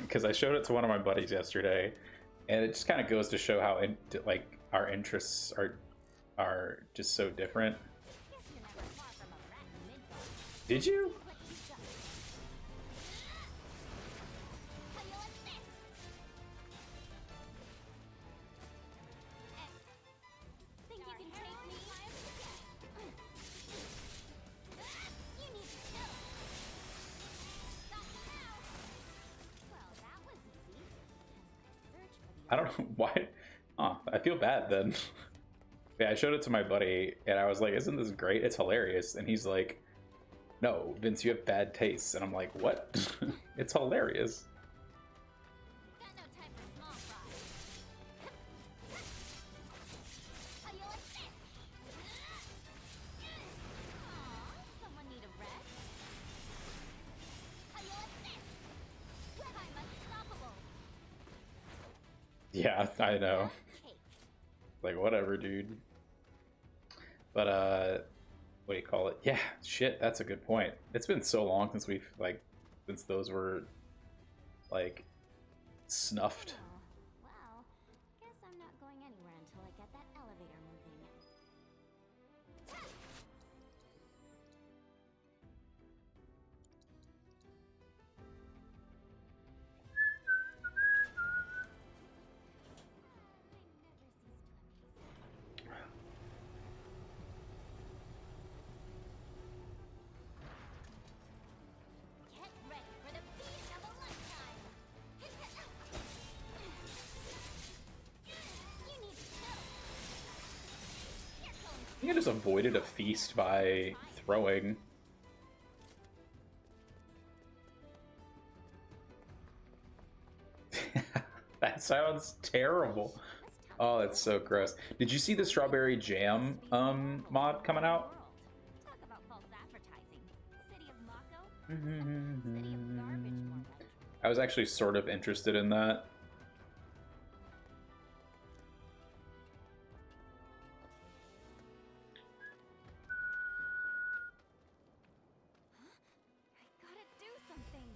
because I showed it to one of my buddies yesterday, and it just kind of goes to show how like our interests are just so different. Did you? I don't know why. Oh, I feel bad then. Yeah, I showed it to my buddy, and I was like, "Isn't this great? It's hilarious." And he's like, "No, Vince, you have bad tastes." And I'm like, "What? It's hilarious." Yeah, I know. Like, whatever, dude. But, what do you call it? Yeah, shit, that's a good point. It's been so long since we've, like, since those were, like, snuffed. Well, guess I'm not going anywhere until I get that elevator moving. Get ready for the feast of a lifetime. You need to chill. I think I just avoided a feast by throwing. That sounds terrible. Oh, that's so gross. Did you see the strawberry jam mod coming out? Talk about false advertising. City of Mako? City of garbage more. I was actually sort of interested in that. I gotta do something.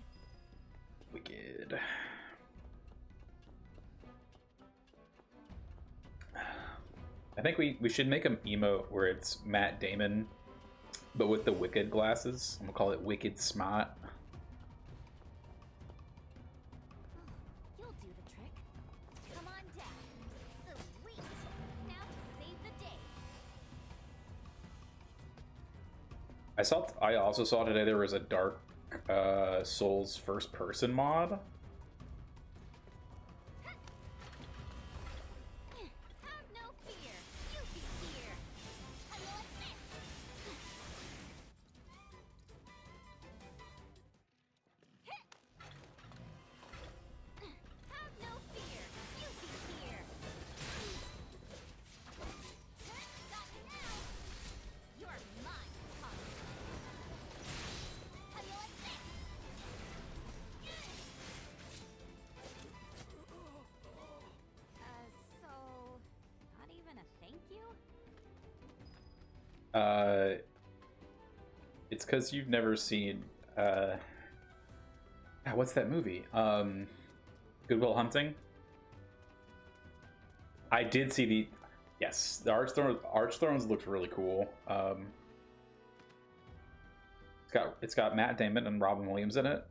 Wicked. I think we should make an emote where it's Matt Damon, but with the Wicked glasses. I'm gonna call it Wicked Smart. You'll do the trick. Come on down. Sweet. Now to save the day. I also saw today there was a Dark Souls first person mod. Have no fear. Yuffie here. How you like this? Have no fear. Yuffie here. Got you now. You're mine, Pop. How you like this? So not even a thank you? It's because you've never seen what's that movie? Good Will Hunting. I did see the yes, the Archthrones looked really cool. It's got Matt Damon and Robin Williams in it.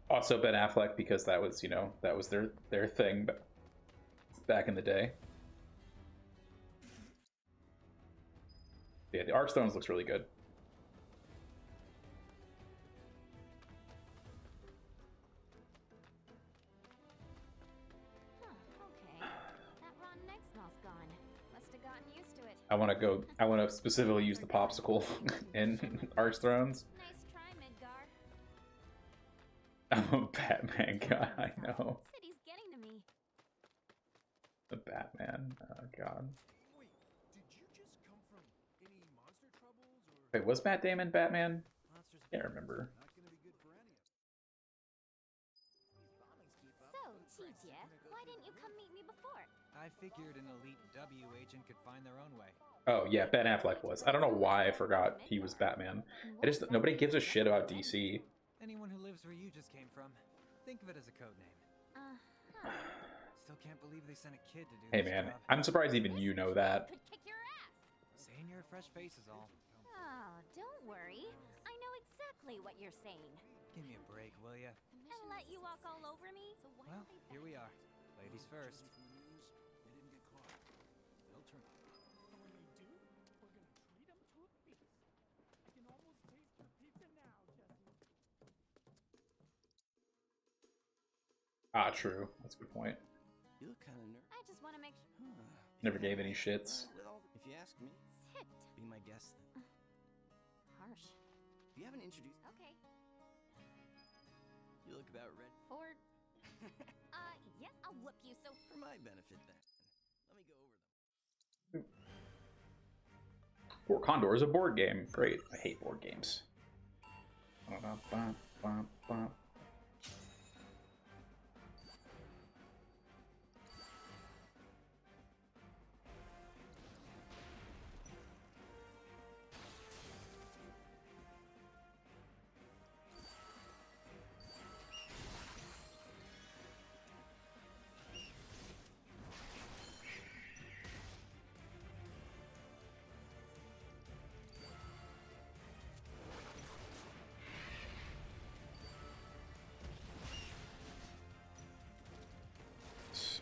Also Ben Affleck, because that was, you know, that was their thing back in the day. Yeah, the Archstones looks really good. Okay. That rotten egg smell's gone. Must have gotten used to it. I want to specifically use the popsicle in Archthrones. Nice try, Midgar. I'm a Batman guy, I know. City's getting to me. The Batman. Oh god. Wait, did you just come from any monster troubles or Wait, was Matt Damon Batman? monsters? Can't remember. Not gonna be good for any of us. These bombings keep up. So, Tijie, why didn't you come meet me before? I figured an elite W agent could find their own way. Oh yeah, Ben Affleck was. I don't know why I forgot he was Batman. Nobody gives a shit about DC. Anyone who lives where you just came from, think of it as a code name. Uh-huh. Still can't believe they sent a kid to do Hey this man, job. I'm surprised even you know that. Could kick your ass. Saying you're a fresh face is all. Oh, don't worry. I know exactly what you're saying. Give me a break, will ya? And let you walk all over me? Well, here we are. Ladies first. They didn't get caught. They'll turn. And when they do, we're gonna treat them to a feast. I can almost taste your pizza now, Jesse. Ah, true. That's a good point. You look kind of nervous. I just want to make sure. Never gave any shits. Well, if you ask me, Sit. be my guest then. Harsh. You haven't introduced. Okay. You look about ready. Ford. Yes, I'll whoop you so. For my benefit then. Let me go over them. War Condor is a board game. Great. I hate board games. Ba-da-ba-ba-ba.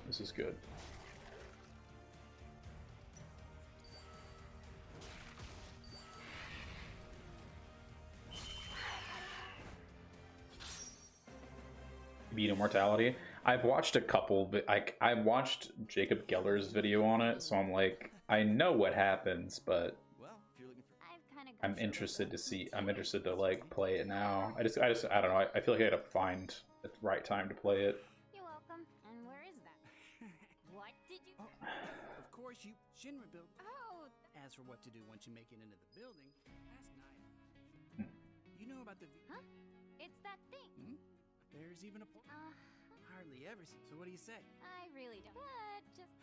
This is good. Beat Immortality. I've watched a couple, but I watched Jacob Geller's video on it, so I'm like, I know what happens, but Well, if you're looking for. I've kind of. I'm interested to see. I'm interested to like play it now. I don't know. I feel like I gotta find the right time to play it. You're welcome. And where is that? What did you? Of course, you Shinra built. Oh, As for what to do once you make it into the building, ask Naya. You know about the. huh? It's that thing. There's even a. Hardly ever see. So what do you say? I really don't. But just.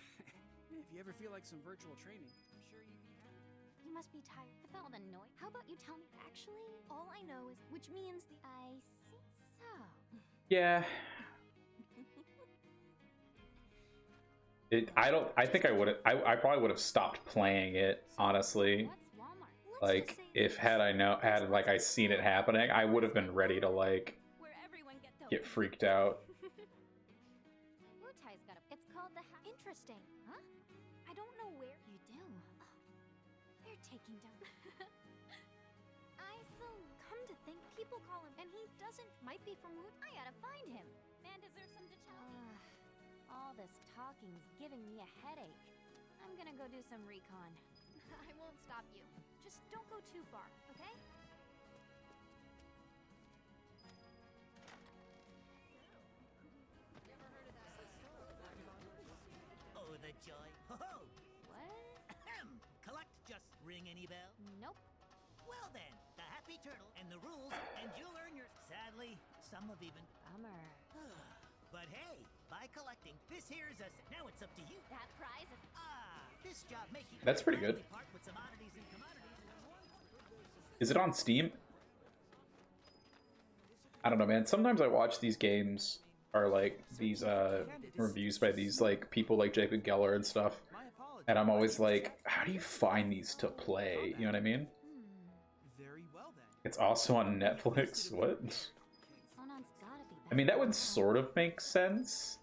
If you ever feel like some virtual training, I'm sure you'd be happy. You must be tired with all the noise. How about you tell me? Actually, all I know is which means the. I see. So. Yeah. I think I would have. I probably would have stopped playing it, honestly. What's Walmart? Let's Like, just say if had I seen it happening, I would have been ready to like where everyone get the. get freaked out. Wutai's got a. It's called the. Interesting, huh? I don't know where you do. They're taking down. I so come to think, people call him, and he doesn't. Might be from Woot. I gotta find him. Man deserves some to tell me. All this talking's giving me a headache. I'm gonna go do some recon. I won't stop you. Just don't go too far, okay? Oh, the joy. Ho-ho! What? Ahem! Collect just ring any bell? Nope. Well then, the happy turtle and the rules, and you'll earn your... Sadly, some have even... Bummer. But hey, by collecting, this here's us. Now it's up to you. That prize is. This job may keep... That's pretty good. Part with some oddities and commodities. Is it on Steam? I don't know, man. Sometimes I watch these games, or like these reviews by these like people like Jacob Geller and stuff, My apologies. and I'm always like, how do you find these to play? You know what I mean? Very well then. It's also on Netflix. What? Sonon's gotta be I mean, that would sort of make sense.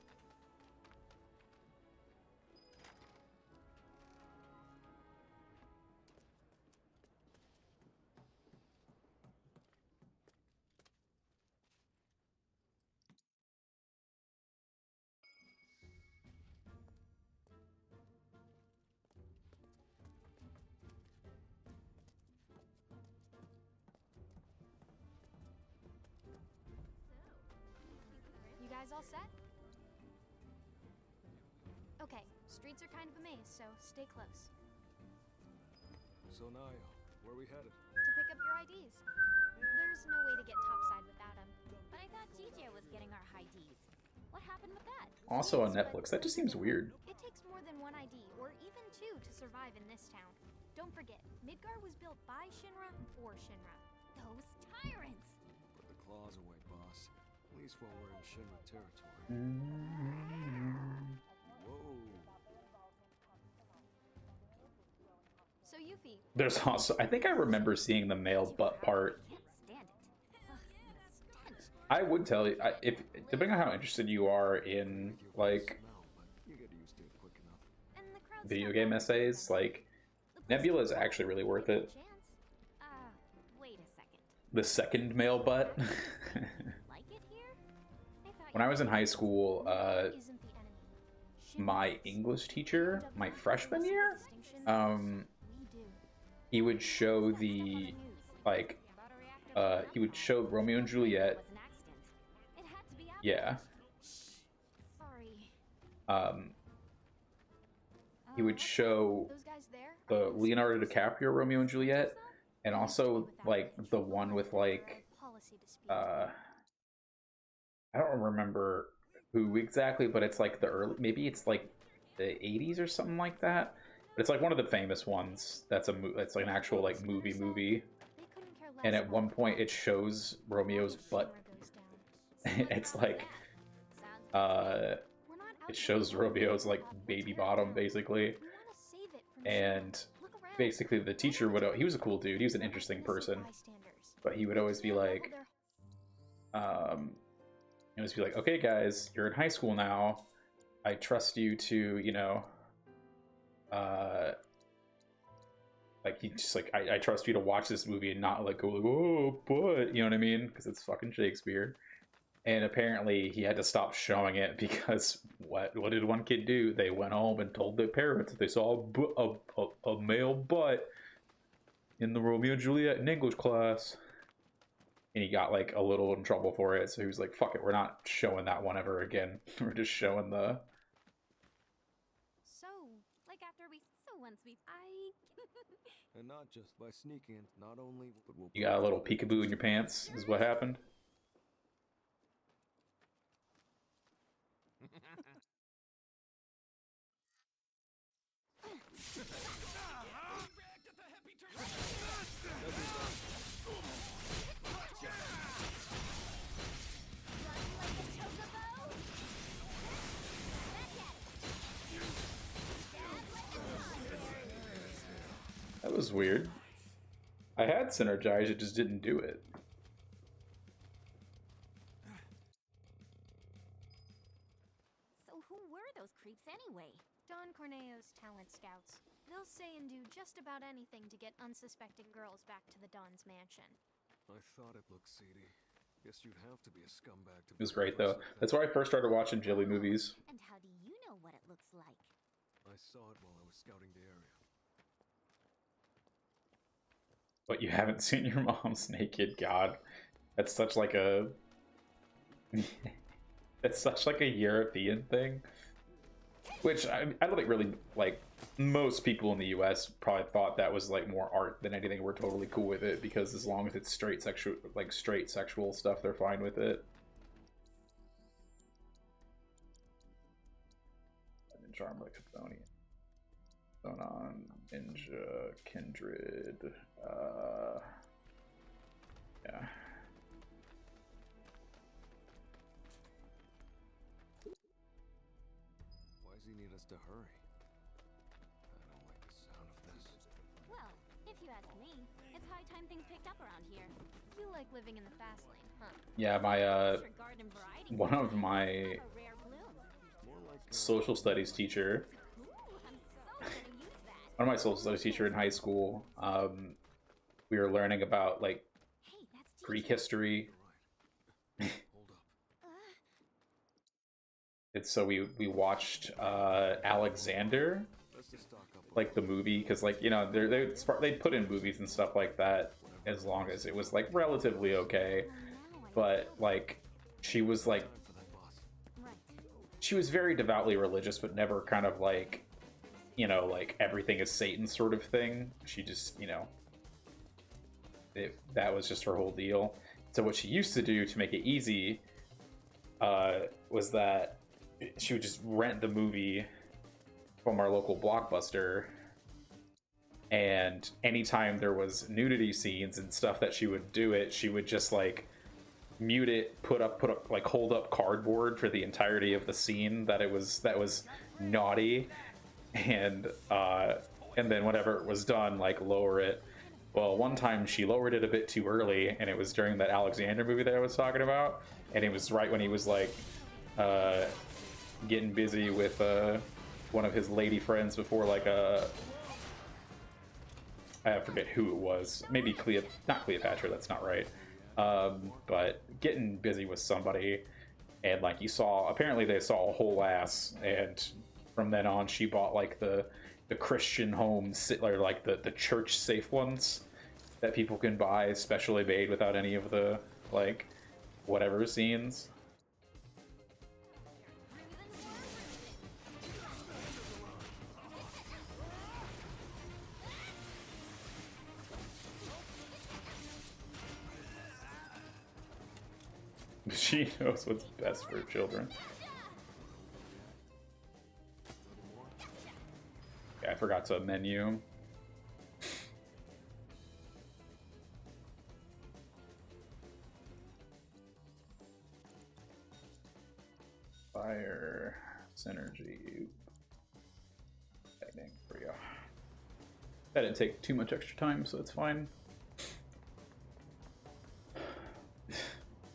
You guys all set? Okay, streets are kind of a maze, so stay close. So Naya, where are we headed? To pick up your IDs. There's no way to get topside without them. But I thought GJ was getting our high Ds. What happened with that? Also on Yes, but Netflix. That just seems weird. It takes more than one ID, or even two, to survive in this town. Don't forget, Midgar was built by Shinra for Shinra. Those tyrants! But the claws away, boss. At least while we're in Shinra territory. Whoa. So Yuffie, There's also, I think I remember seeing the male butt part. can't stand it. Ugh, the stench. I would tell you, if depending on how interested you are in like Smell, but you get used to it quick enough. And the crowd's video not game that essays, like The place Nebula is is actually really cool. worth it. Chance. Wait a second. The second male butt. Like it here? thought When you I was in were- high school, Nebula isn't the enemy. Shinra my is. English teacher, my freshman year, We do. he would show the like he would show Romeo and Juliet. Yeah. Sorry. He would show Those guys there? the Leonardo DiCaprio Romeo and Juliet, and also like the one with like I don't remember who exactly, but it's like the early, maybe it's like the 80s or something like that. But it's like one of the famous ones. That's it's like an actual like movie. And at one point it shows Romeo's butt. It's like it shows Romeo's like baby bottom basically. And basically the teacher would, he was a cool dude, he was an interesting person, but he would always be like okay guys, you're in high school now, I trust you to, you know, like he just like, I trust you to watch this movie and not like go like, oh, but you know what I mean, because it's fucking Shakespeare. And apparently he had to stop showing it because what did one kid do? They went home and told their parents that they saw a male butt in the Romeo and Juliet in English class. And he got like a little in trouble for it. So he was like, fuck it, we're not showing that one ever again. We're just showing the... So, like after once we... And not just by sneaking, not only, but we'll... You got a little peekaboo in your pants, is what happened. That was weird. I had synergize, it just didn't do it. So who were those creeps anyway? Don Corneo's talent scouts. They'll say and do just about anything to get unsuspecting girls back to the Don's mansion. I thought it looked seedy. Guess you'd have to be a scumbag to... It was great though. That's why I first started watching Ghibli movies. And how do you know what it looks like? I saw it while I was scouting the area. But you haven't seen your mom's naked? God, that's such like a that's such like a European thing, which I don't think really, like, most people in the US probably thought that was like more art than anything. We're totally cool with it because as long as it's straight sexual stuff, they're fine with it. Charm like Symphony. Sonon, Ninja, Kindred, yeah. Why does he need us to hurry? I don't like the sound of this. Well, if you ask me, it's high time things picked up around here. You like living in the fast lane, huh? Yeah, my Your garden variety one of my have a rare bloom. More like social studies teacher, Ooh, I'm so gonna use that. one of my social studies teacher in high school, we were learning about like Hey, that's Greek Gigi. history. right. Hold up. And so we watched Alexander, Let's just stock up on like the movie, because like, you know, they'd put in movies and stuff like that as long as it was like relatively okay. Well, now I But like she was like, for that boss. right. she was very devoutly religious, but never kind of like, you know, like everything is Satan sort of thing. She just, you know, that was just her whole deal. So what she used to do to make it easy was that she would just rent the movie from our local Blockbuster, and anytime there was nudity scenes and stuff that she would do it, she would just like mute it, put up like hold up cardboard for the entirety of the scene that was naughty, and then whenever it was done, like lower it. Well, one time she lowered it a bit too early, and it was during that Alexander movie that I was talking about, and it was right when he was like getting busy with one of his lady friends before like I forget who it was, maybe not Cleopatra, that's not right, but getting busy with somebody, and like you saw, apparently they saw a whole ass, and from then on she bought like the Christian homes, or like the church safe ones that people can buy, specially made without any of the like whatever scenes. She knows what's best for children. Yeah, I forgot to menu. Fire, synergy, lightning, there we go. That didn't take too much extra time, so it's fine.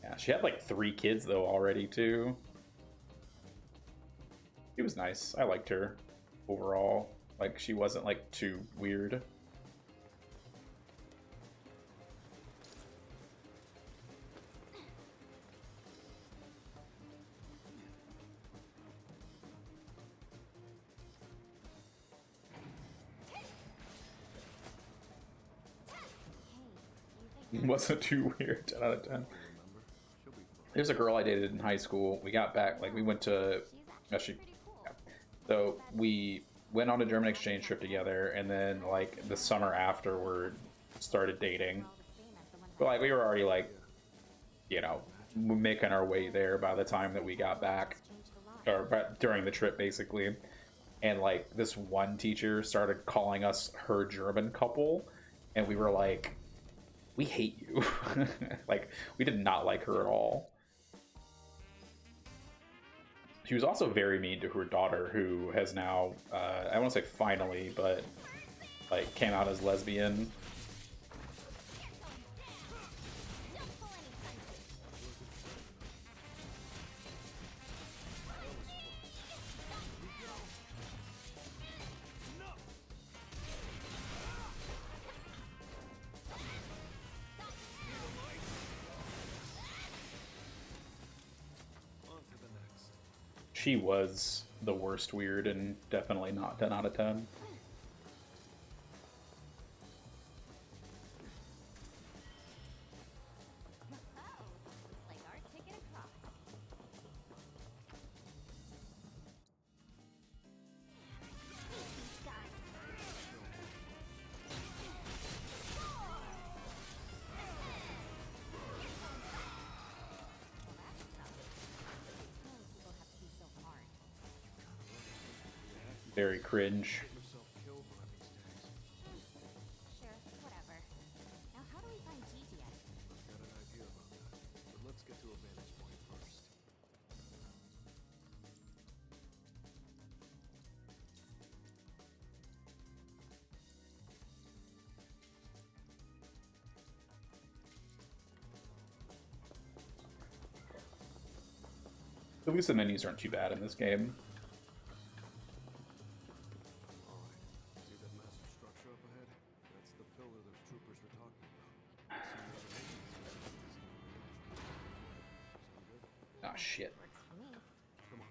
Yeah, she had like 3 kids though already too. She was nice. I liked her overall. Like, she wasn't like too weird. Wasn't too weird. 10 out of 10. There's a girl I dated in high school. We got back, like, we went to actually, yeah. So we went on a German exchange trip together, and then like the summer afterward started dating. But like we were already like, you know, making our way there by the time that we got back, or during the trip basically. And like this one teacher started calling us her German couple, and we were like, we hate you. Like, we did not like her at all. She was also very mean to her daughter, who has now, I won't say finally, but like came out as lesbian. She was the worst weird, and definitely not 10 out of 10. Very cringe. Sure, whatever. Now, how do we find Gigi at? Got an idea about that, but let's get to a vantage point first. At least the menus aren't too bad in this game. See that massive structure up ahead? That's the pillar those troopers were talking about. Ah, shit. Works for me. Come on.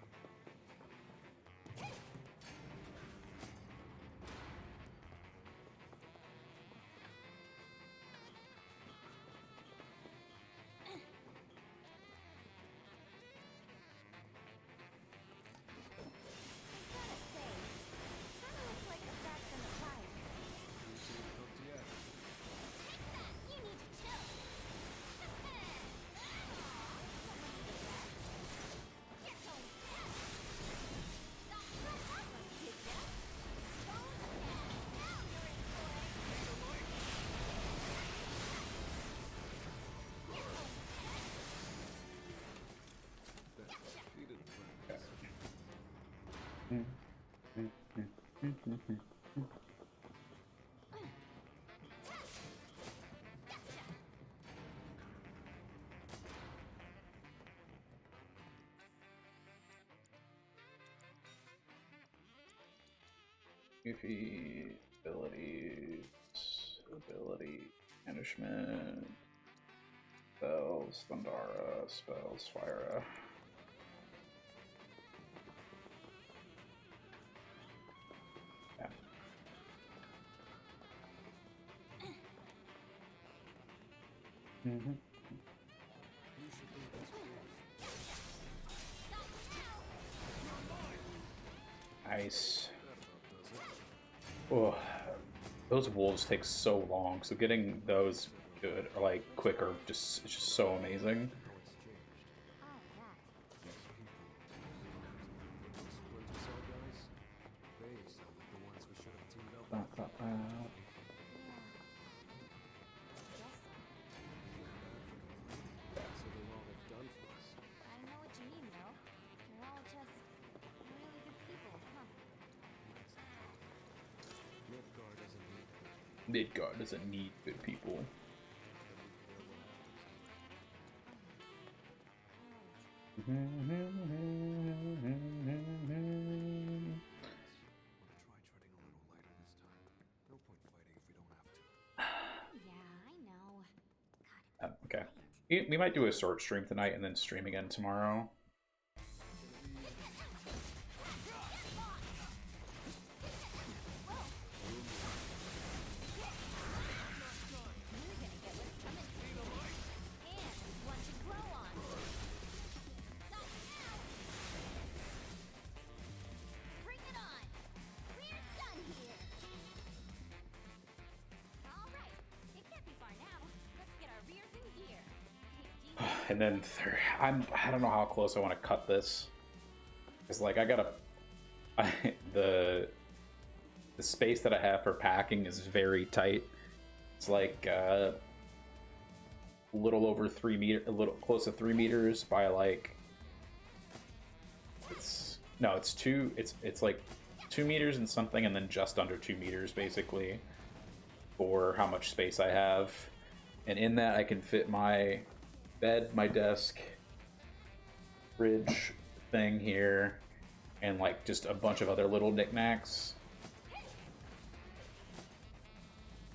Kinda looks like the cracks in the fire. You see it cooked yet? You need to chill. Yuffie, abilities, punishment, spells, Thundara, spells, Fire. Yeah. Mm-hmm. Nice. Oh, those wolves take so long, so getting those good or like quicker it's just so amazing. Midgard doesn't need good people. Okay. We might do a short stream tonight and then stream again tomorrow. And then I don't know how close I want to cut this. It's like the space that I have for packing is very tight. It's like a little over 3 meters, a little close to 3 meters by like it's like 2 meters and something, and then just under 2 meters basically for how much space I have. And in that I can fit my bed, my desk, fridge thing here, and like just a bunch of other little knickknacks.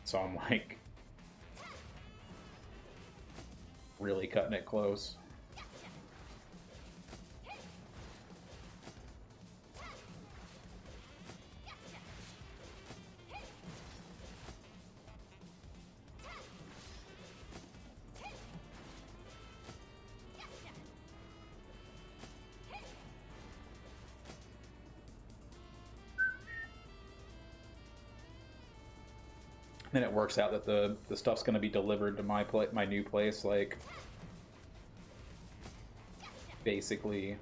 So I'm like really cutting it close. Then it works out that the stuff's going to be delivered to my new place, like basically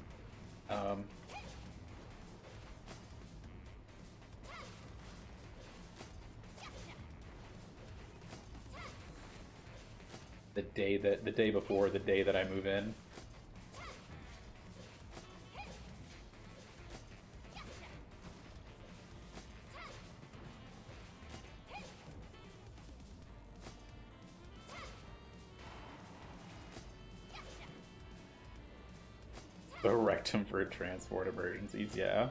the day before the day that I move in. The rectum for transport emergencies, yeah.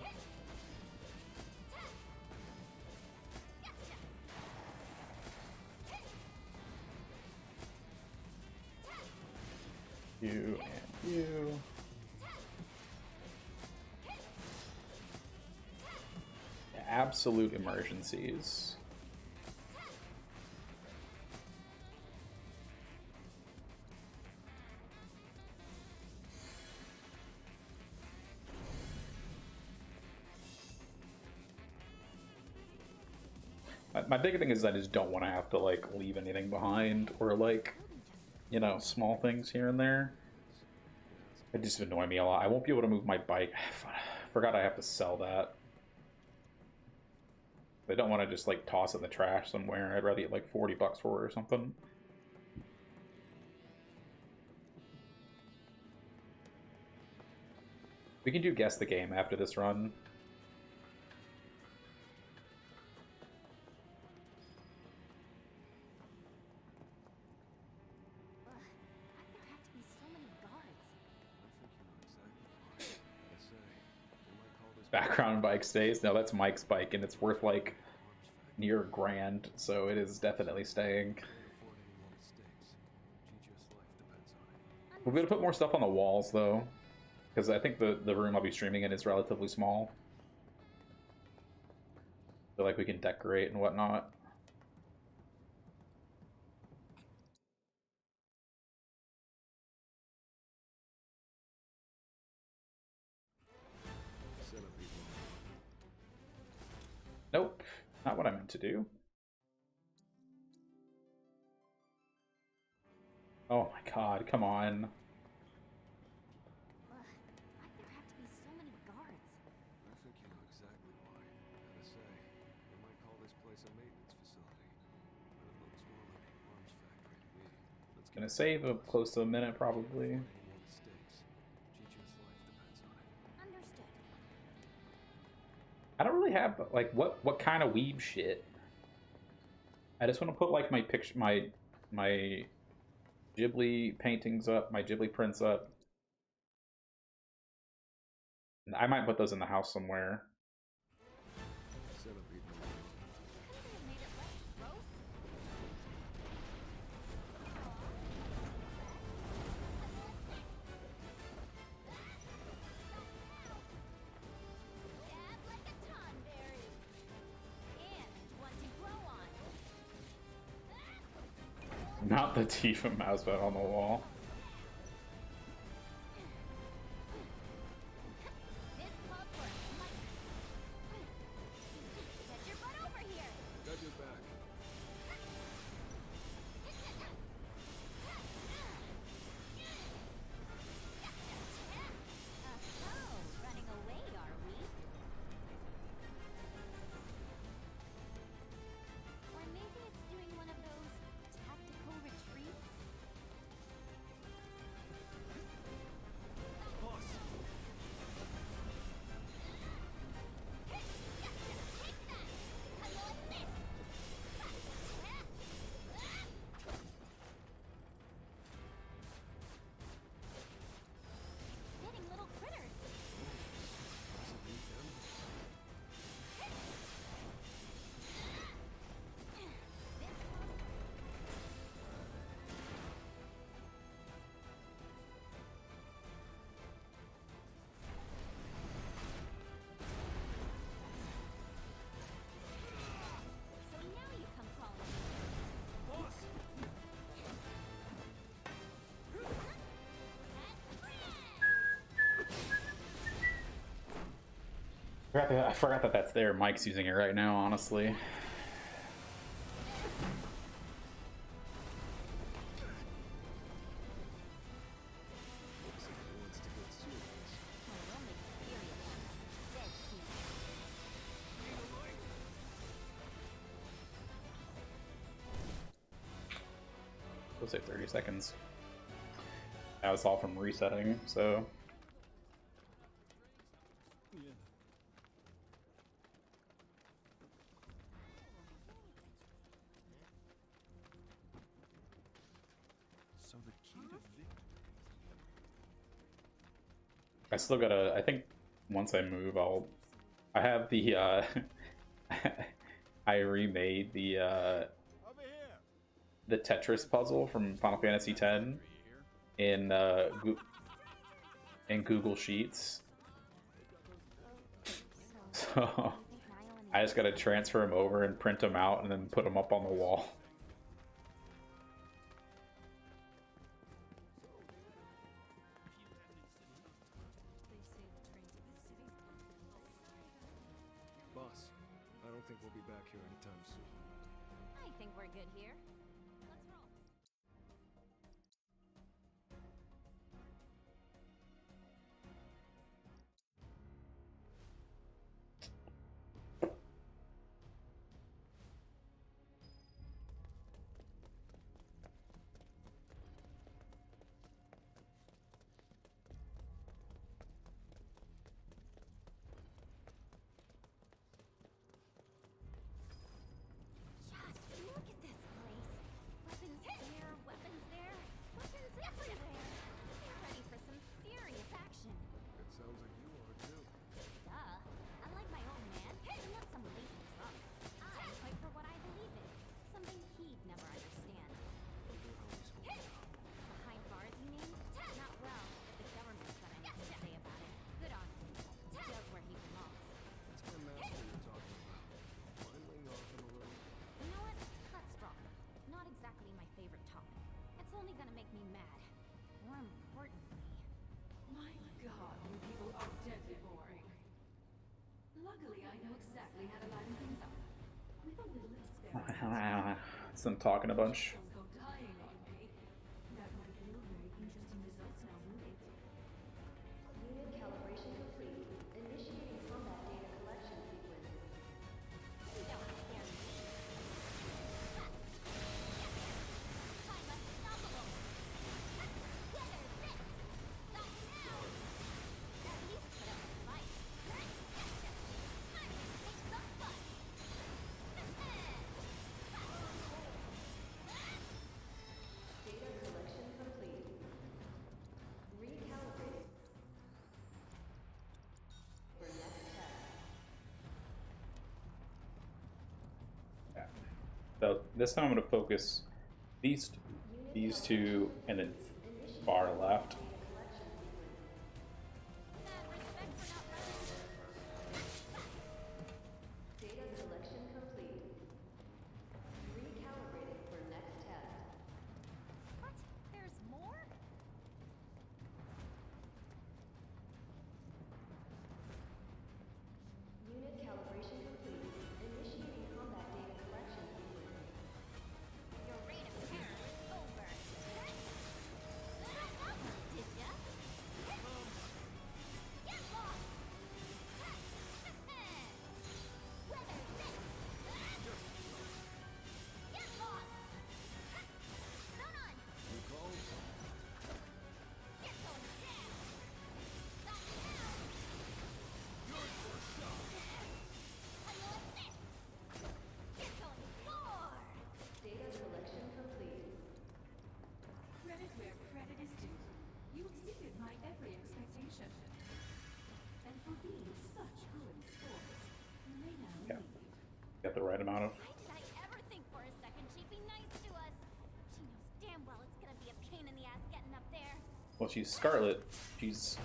You and you. Absolute emergencies. My big thing is I just don't want to have to like leave anything behind, or like, you know, small things here and there. It just annoy me a lot. I won't be able to move my bike. Forgot I have to sell that. I don't want to just like toss it in the trash somewhere. I'd rather get like 40 bucks for it or something. We can do guess the game after this run. background bike stays. No, that's Mike's bike, and it's worth like near $1,000, so it is definitely staying. We're gonna put more stuff on the walls though, because I think the room I'll be streaming in is relatively small. So like we can decorate and whatnot. Nope, not what I meant to do. Oh my god, come on. Why'd there have to be so many guards? I think you know exactly why. Gotta say, they might call this place a maintenance facility, but it looks more like an arms factory to me. Let's Gonna save up close to a minute probably. any more mistakes. Chicho's life depends on it. Understood. I don't really have like what kind of weeb shit. I just want to put like my picture, my Ghibli paintings up, my Ghibli prints up. And I might put those in the house somewhere. Centipede number one. Couldn't they have made it less gross? Stab like a tonberry. And one to grow on. Not the Tifa mousepad on the wall. This club works, Mike. Get your butt over here. Got your back. Oh, running away, are we? Or maybe it's doing one of those tactical retreats? Boss! Take that! How you like this? Spitting little critters. Does it beat them? So now you come calling. Boss! I forgot that that's there. Mike's using it right now, honestly. Looks like he wants to get serious. Oh, we'll make it serious. Dead serious. We'll say 30 seconds. That was all from resetting, so. Yeah. So the key to victory. I still gotta, I think once I move, I have the, I remade the Tetris puzzle from Final Fantasy X in, in Google Sheets. So, I just gotta transfer them over and print them out and then put them up on the wall. Boss, I don't think we'll be back here anytime soon. I think we're good here. Let's roll. Josh, look at this place. know exactly how to line things up. With a little experience. It's them talking a bunch. Don't go dying on me. That might yield very interesting results now, won't it? Unit calibration complete. Initiating combat data collection sequence. You don't scare me. Ha! I'm unstoppable. Ha! Weather this! Not now! At least put up a fight. Gotcha! Time to take some fun. Data collection complete. Recalibrate. For next test. Yeah. So this time I'm going to focus these two, and then far left. Respect for not running. Data collection complete. Recalibrating for next test. What? There's more? Unit calibration complete. Initiating combat data collection sequence. Your reign of terror is over. Did ya? Get lost! Weather this! Get lost! Zone on! Get going down! Not now! How you like this? Get going more! Data collection complete. Credit where credit is due. You exceeded my every expectation. And for being such good sport, you may now Yeah. leave. Got the right amount of. Why did I ever think for a second she'd be nice to us? She knows damn well it's gonna be a pain in the ass getting up there. Well, she's Scarlet. She's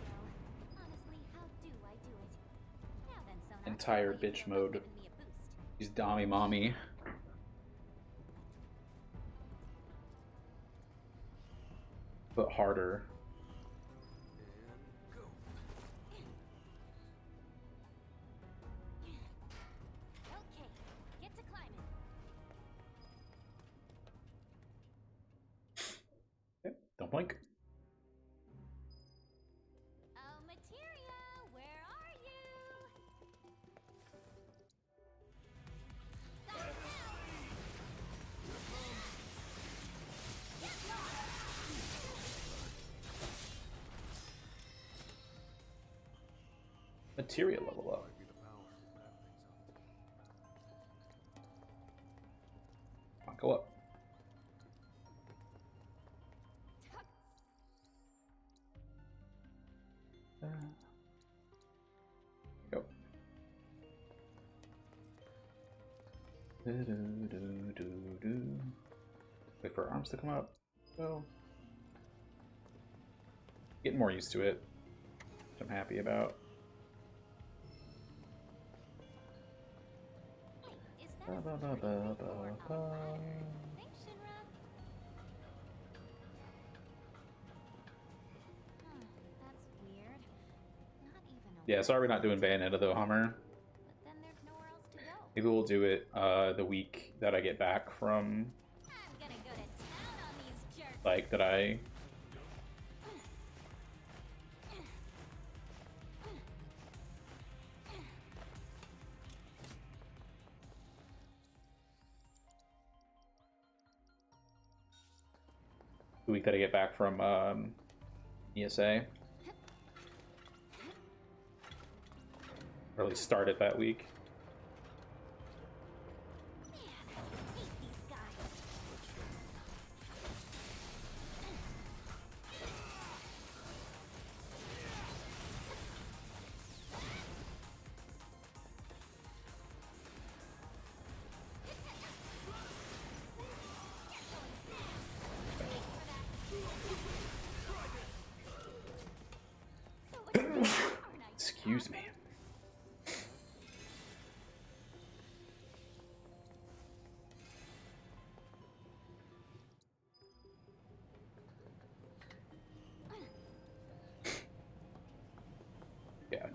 Well, honestly, how do I do it? Now then, Sona, entire how do you bitch feel about mode. giving me a boost? She's Dommy Mommy. But harder. And go. Okay, get to climbing. Okay, don't blink. Oh, Materia, where are you? Not now! Get lost! Material level up. Might be the power. Wrap things up. Come on, go up. Go. Wait for her arms to come up. Go. Getting more used to it. Which I'm happy about. Hey, is that a spring or a ladder? Thanks, Shinra. That's weird. Not even a Yeah, sorry we're not doing Bayonetta though, Hummer. but then there's nowhere else to go. Maybe we'll do it the week that I get back from, I'm gonna go to town on these jerks. like, that I... The week that I get back from ESA. Or at least start it that week. Man, I hate these guys. Excuse me.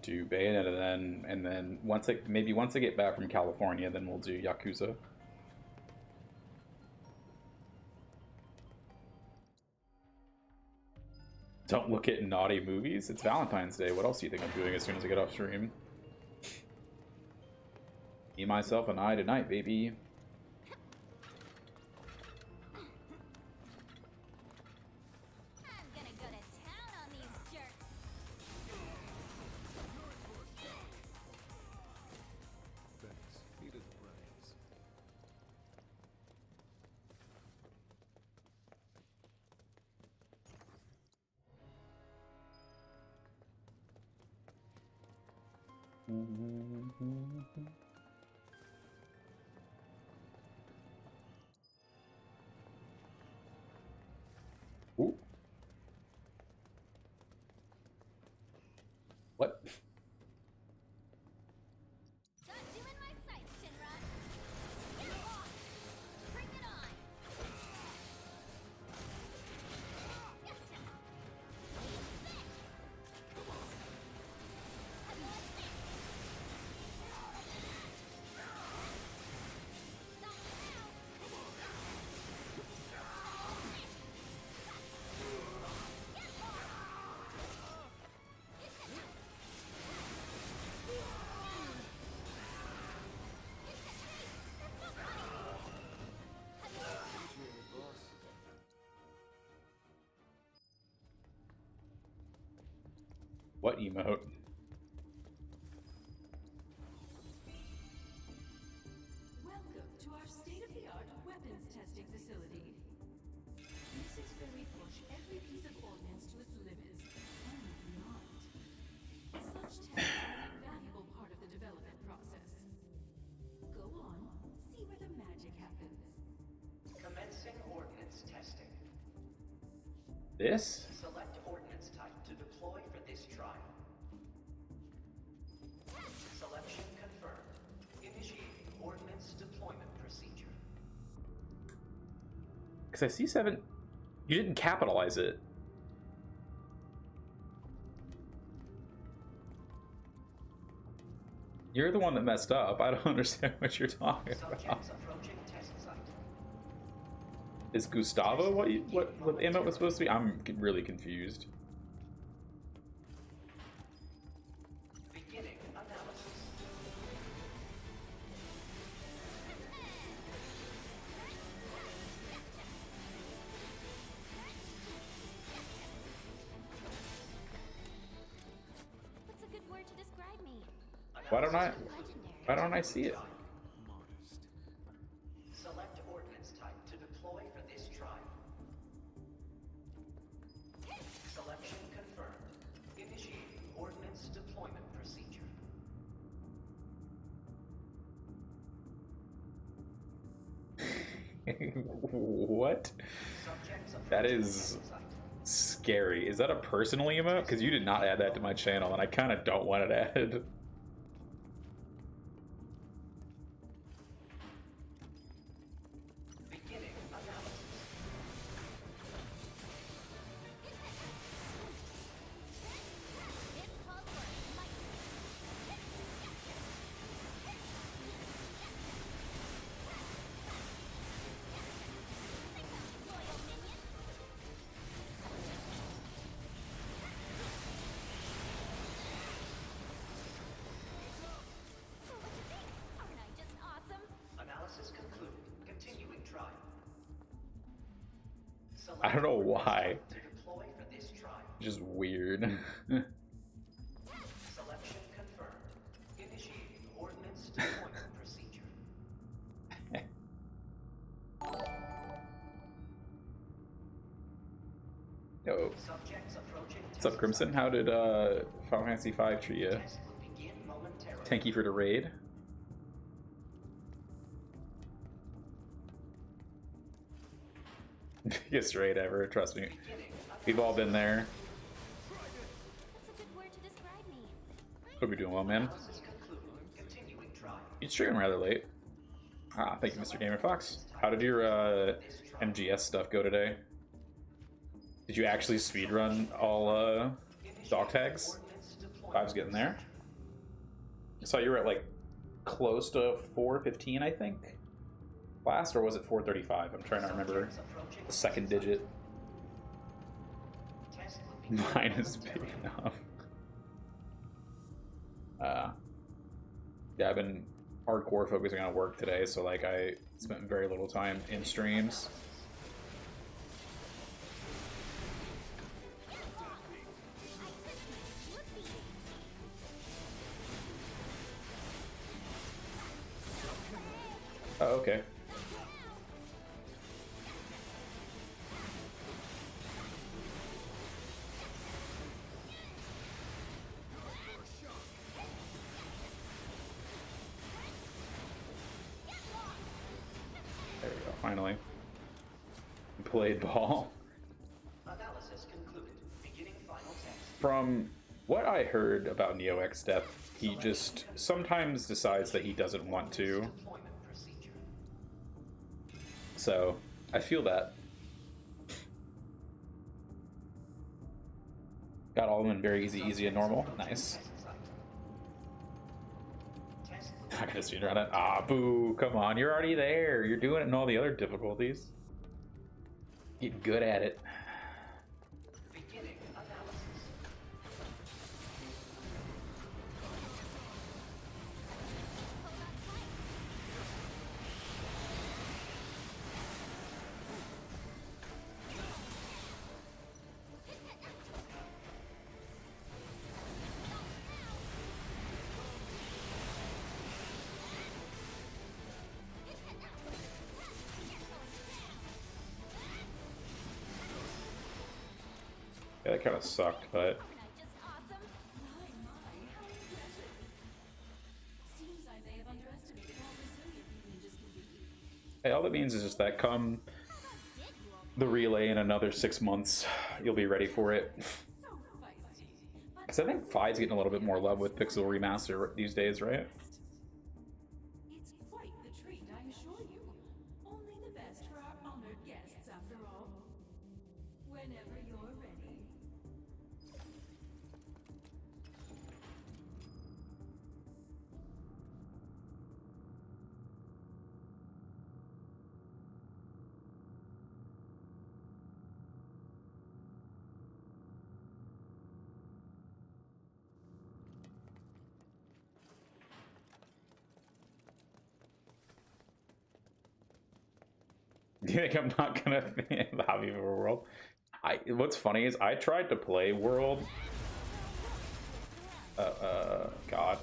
do Bayonetta then, and then once I get back from California, then we'll do Yakuza. Don't look at naughty movies. It's Valentine's Day. What else do you think I'm doing as soon as I get off stream? Me, myself, and I tonight, baby. I'm gonna go to town on these jerks. Thanks. Needed the brains. Ooh. What? Got you in my sights, Shinra. Get off! Bring it on! Gotcha! Six! How about six? Stop now! What emote? Welcome to our state-of-the-art weapons testing facility. This is where we push every piece of ordnance to its limits and beyond. Such tests are an invaluable part of the development process. Go on, see where the magic happens. Commencing ordnance testing. This? Select ordnance type to deploy for this trial. Selection confirmed. Initiating ordnance deployment procedure. Because I see 7. You didn't capitalize it. You're the one that messed up. I don't understand what you're talking about. Subjects approaching test site. Is Gustavo what emote was supposed to be? I'm really confused. Beginning analysis. What's a good word to describe me? Why don't I Legendary. see it? Modest. Select ordnance type to deploy for this trial. Selection confirmed. Initiating ordnance deployment procedure. What? Subjects That approaching is test site. scary. Is that a personal emote? Because you did not add that to my channel, and I kind of don't want it added. Beginning analysis. This calls for might. Loyal minion. So what you think? Aren't I just awesome? Analysis concluded. Continuing trial. I don't know why. To deploy for this trial. Just weird. Selection confirmed. Initiating ordnance deployment procedure. Yo. Subjects approaching What's up, Crimson? How did Final Fantasy V treat you? test will begin momentarily. Tanky for the raid? Biggest raid ever, trust me. We've all been there. What's a good word to describe me? Hope you're doing well, man. Analysis concluded. Continuing trial. You streaming rather late. Ah, thank you, Mr. Gamer Fox. How did your MGS stuff go today? Did you actually speedrun all dog tags? Ordnance deployment. Five's getting there. So you were at like close to 415, I think, last, or was it 435? I'm trying to remember the second digit. Mine is big enough. Yeah, I've been hardcore focusing on work today, so like I spent very little time in streams. Oh, okay. There we go, finally. Played ball. Analysis concluded. Beginning final test. From what I heard about Neo X Death, he just sometimes decides that he doesn't want to. Deployment procedure. So, I feel that. Got all of them in very easy, easy, and normal. Nice. Not gonna speedrun it. Ah, boo! Come on, you're already there. You're doing it in all the other difficulties. Get good at it. Beginning analysis. Yeah, that kind of sucked, but Seems I may have underestimated how resilient you ninjas can be. hey, all that means is just that come the relay in another 6 months, you'll be ready for it. So feisty. But Because I think 5's getting a little bit more love with Pixel Remaster these days, right? it's quite the treat, I assure you. Only the best for our honored guests, after all. Whenever you're ready. Do you think I'm not gonna be in the hobby of a world? What's funny is I tried to play World. God.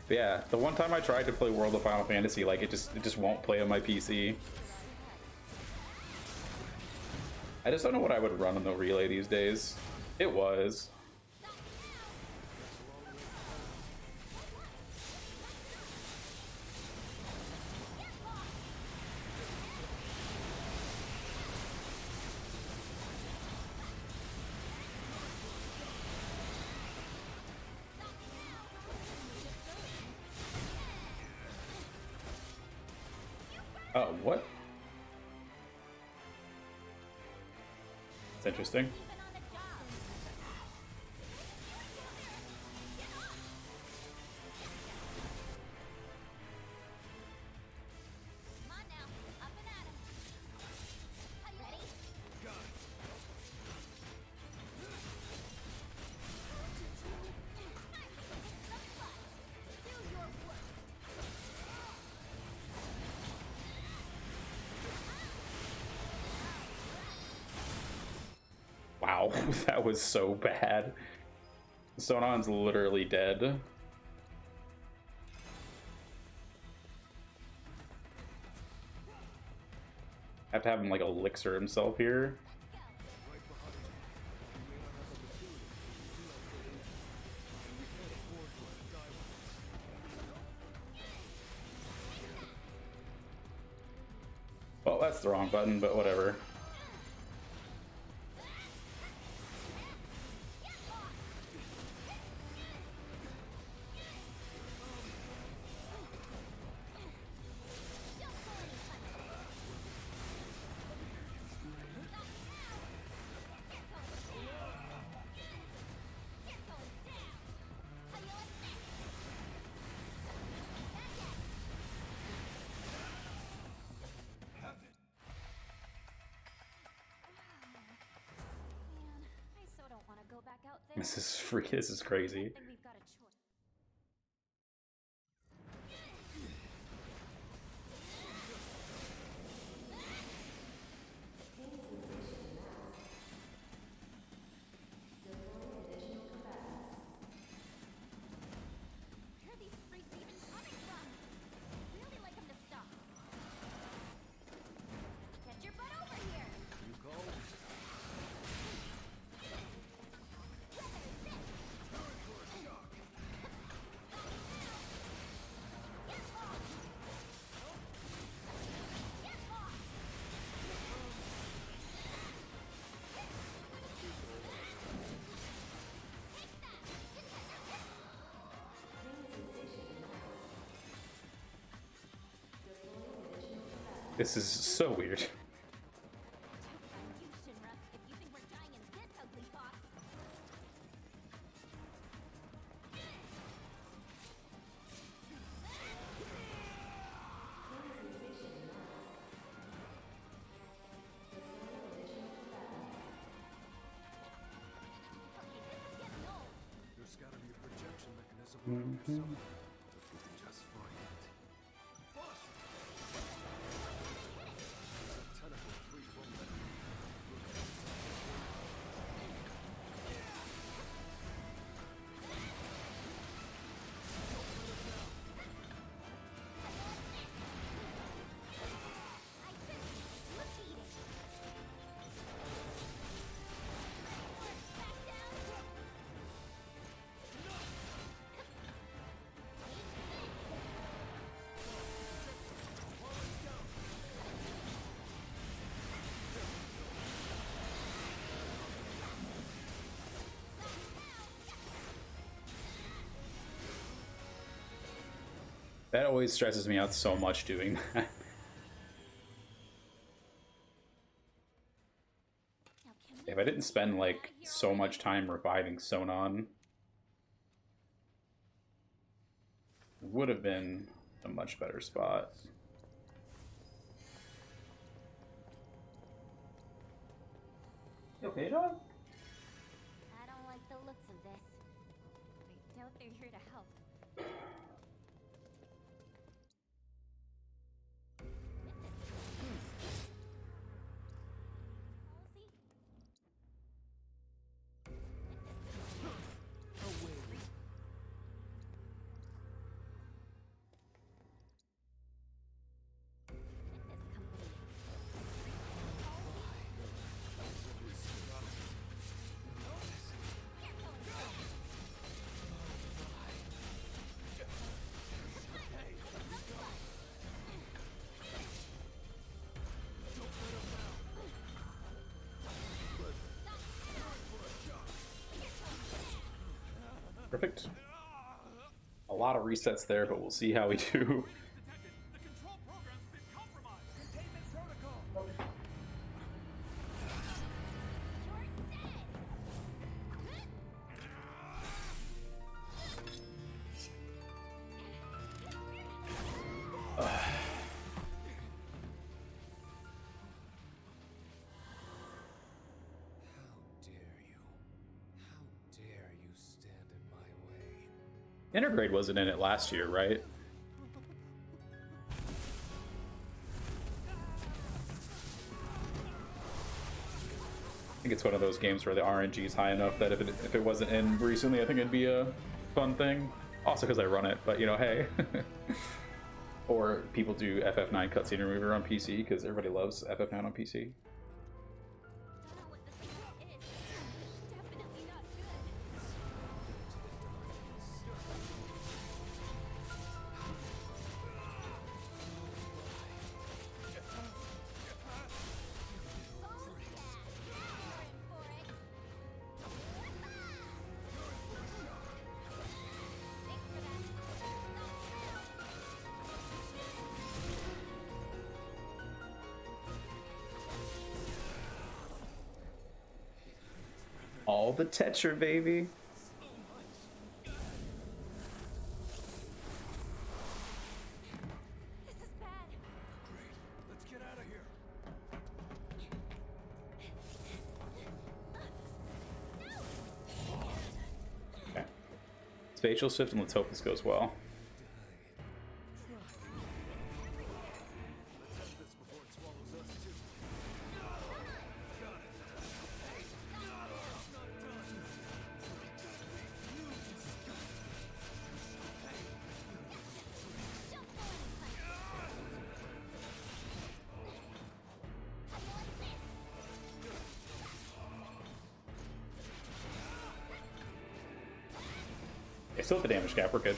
But yeah, the one time I tried to play World of Final Fantasy, like it just won't play on my PC. I just don't know what I would run on the relay these days. It was. Oh, what? That's interesting. Wow, that was so bad. Sonon's literally dead. have to have him like elixir himself here. Well, that's the wrong button, but whatever. This is freaky. This is crazy. This is so weird. There's gotta be a projection mechanism around here somewhere. We can just find it. Boss! There's a tentacle free from that. That always stresses me out so much doing that. If I didn't spend like so much time reviving Sonon, it would have been a much better spot. You okay, dog? I don't like the looks of this. I doubt they're here to help. Perfect. A lot of resets there, but we'll see how we do. Intergrade wasn't in it last year, right? I think it's one of those games where the RNG is high enough that if it wasn't in recently, I think it'd be a fun thing. Also because I run it, but you know, hey. Or people do FF9 cutscene remover on PC because everybody loves FF9 on PC. Don't know what this is. It's definitely not good. Oh yeah, now we're in for it. Thanks for that. All the Tetra, baby. This is bad. Great. Let's get out of here. Okay. Spatial shift, and let's hope this goes well. Let's have this before it swallows us too. Okay, still at the damage cap, we're good.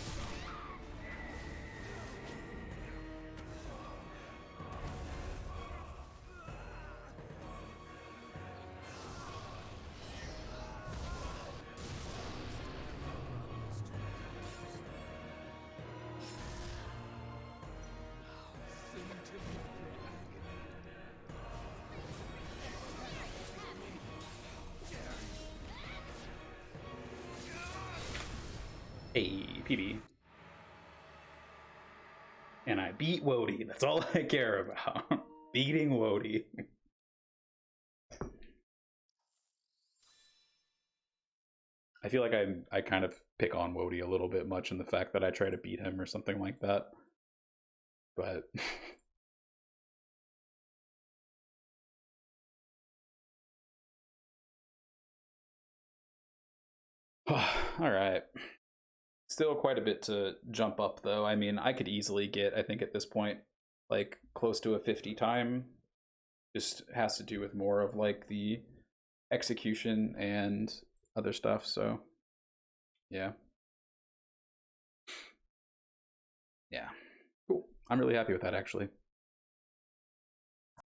Hey, PB. And I beat Wody. That's all I care about. Beating Wody. I feel like I kind of pick on Wody a little bit much in the fact that I try to beat him or something like that. But all right. Still quite a bit to jump up though. I mean, I could easily get, I think at this point, like close to a 50 time. Just has to do with more of like the execution and other stuff, so yeah. Yeah. Cool. I'm really happy with that actually.